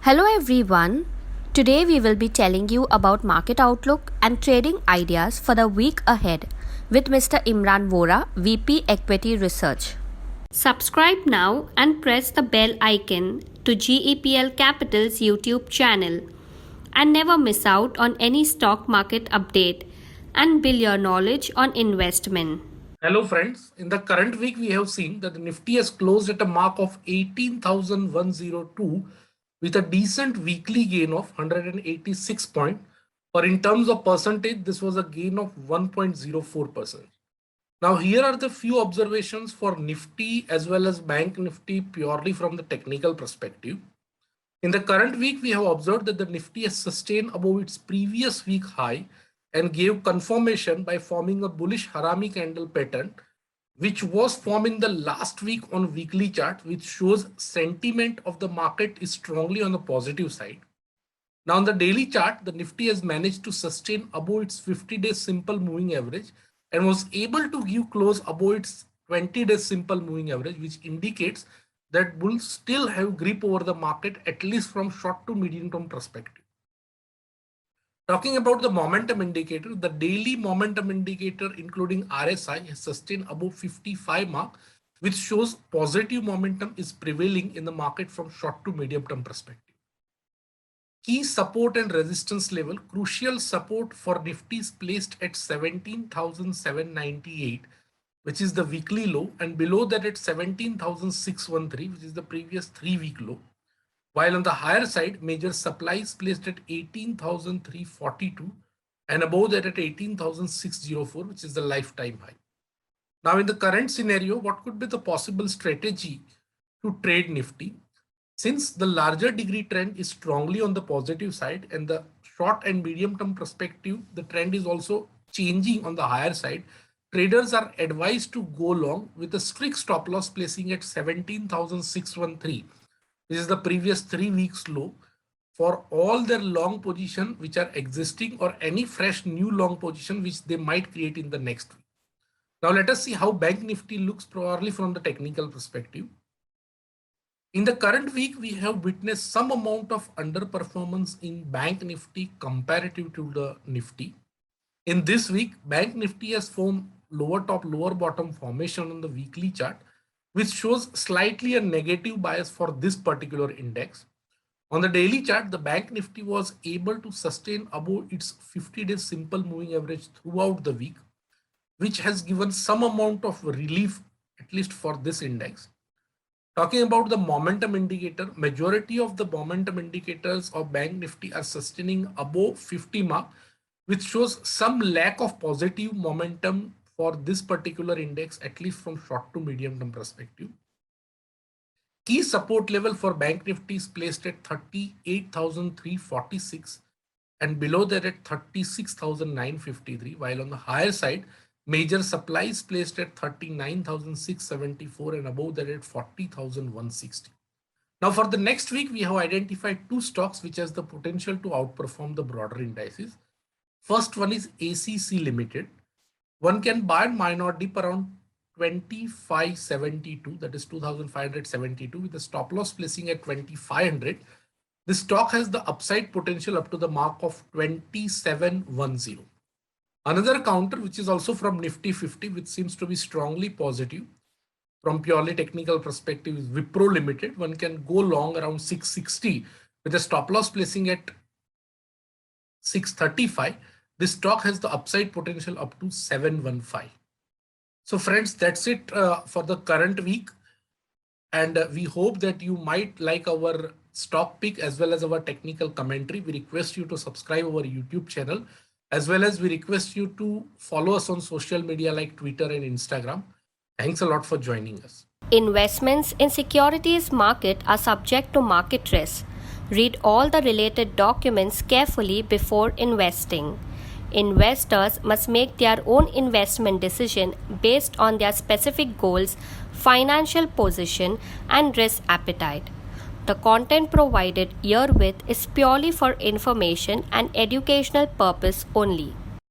Hello everyone. Today we will be telling you about market outlook and trading ideas for the week ahead with Mr. Imran Vora, VP Equity Research. Subscribe now and press the bell icon to GEPL Capital's YouTube channel and never miss out on any stock market update and build your knowledge on investment. Hello friends, in the current week we have seen that the Nifty has closed at a mark of 18,102 with a decent weekly gain of 186 points, or in terms of percentage this was a gain of 1.04%. Now here are the few observations for Nifty as well as Bank Nifty purely from the technical perspective. In the current week we have observed that the Nifty has sustained above its previous week high and gave confirmation by forming a bullish harami candle pattern, which was formed in the last week on weekly chart, which shows sentiment of the market is strongly on the positive side. Now on the daily chart, the Nifty has managed to sustain above its 50-day simple moving average and was able to give close above its 20-day simple moving average, which indicates that bulls still have grip over the market, at least from short to medium term perspective. Talking about the momentum indicator, the daily momentum indicator including RSI has sustained above 55 mark, which shows positive momentum is prevailing in the market from short to medium term perspective. Key support and resistance level, crucial support for Nifty is placed at 17,798, which is the weekly low, and below that at 17,613, which is the previous 3-week low. While on the higher side, major supply is placed at 18,342 and above that at 18,604, which is the lifetime high. Now in the current scenario, what could be the possible strategy to trade Nifty? Since the larger degree trend is strongly on the positive side and the short and medium term perspective, the trend is also changing on the higher side, traders are advised to go long with a strict stop loss placing at 17,613. This is the previous 3 weeks low for all their long position which are existing or any fresh new long position which they might create in the next week. Now let us see how Bank Nifty looks probably from the technical perspective. In the current week, we have witnessed some amount of underperformance in Bank Nifty comparative to the Nifty. In this week, Bank Nifty has formed lower top, lower bottom formation on the weekly chart, which shows slightly a negative bias for this particular index. On the daily chart, the Bank Nifty was able to sustain above its 50-day simple moving average throughout the week, which has given some amount of relief, at least for this index. Talking about the momentum indicator, majority of the momentum indicators of Bank Nifty are sustaining above 50 mark, which shows some lack of positive momentum for this particular index, at least from short to medium term perspective. Key support level for Bank Nifty is placed at 38,346 and below that at 36,953, while on the higher side, major supply is placed at 39,674 and above that at 40,160. Now for the next week, we have identified 2 stocks which has the potential to outperform the broader indices. First one is ACC Limited. One can buy and might not dip around 2572, that is 2572, with the stop loss placing at 2500. This stock has the upside potential up to the mark of 2710. Another counter which is also from Nifty 50, which seems to be strongly positive from purely technical perspective, is Wipro Limited. One can go long around 660 with a stop loss placing at 635. This stock has the upside potential up to 715. So friends, that's it for the current week. And we hope that you might like our stock pick as well as our technical commentary. We request you to subscribe our YouTube channel, as well as we request you to follow us on social media like Twitter and Instagram. Thanks a lot for joining us. Investments in securities market are subject to market risk. Read all the related documents carefully before investing. Investors must make their own investment decision based on their specific goals, financial position, and risk appetite. The content provided herewith is purely for information and educational purpose only.